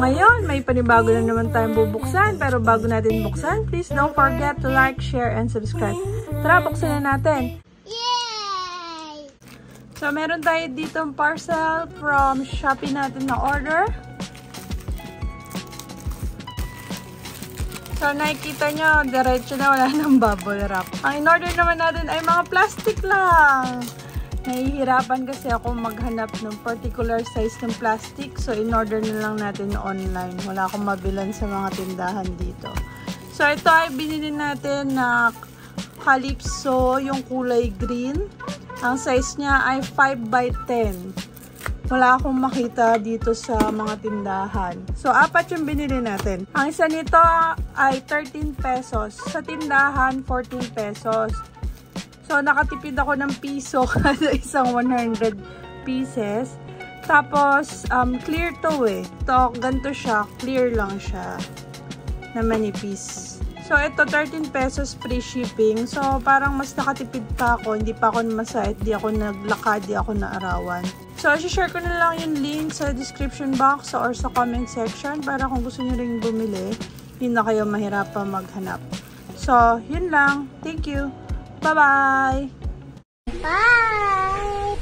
ngayon, may panibago na naman tayong bubuksan. Pero bago natin buksan, please don't forget to like, share, and subscribe. Tara, buksan na natin. Yay! So, meron tayo ditong parcel from Shopee natin na order. So, nakikita nyo, diretso na wala ng bubble wrap. Ang in-order naman natin ay mga plastic lang. Nahihirapan kasi ako maghanap ng particular size ng plastic. So, in-order na lang natin online. Wala akong mabilan sa mga tindahan dito. So, ito ay binili natin na Calypso, yung kulay green. Ang size niya ay 5x10. Wala akong makita dito sa mga tindahan. So, 4 yung binili natin. Ang isa nito ay 13 pesos. Sa tindahan, 14 pesos. So, nakatipid ako ng piso kada isang 100 pieces. Tapos, clear to eh. Ito, ganito siya. Clear lang siya. Na manipis. So, ito, 13 pesos free shipping. So, parang mas nakatipid pa ako. Hindi pa ako masahit. Di ako naglakad. Di ako naarawan. So, share ko na lang yung link sa description box or sa comment section para kung gusto nyo ring bumili, hindi na kayo mahirapan maghanap. So, yun lang. Thank you. Bye-bye! Bye!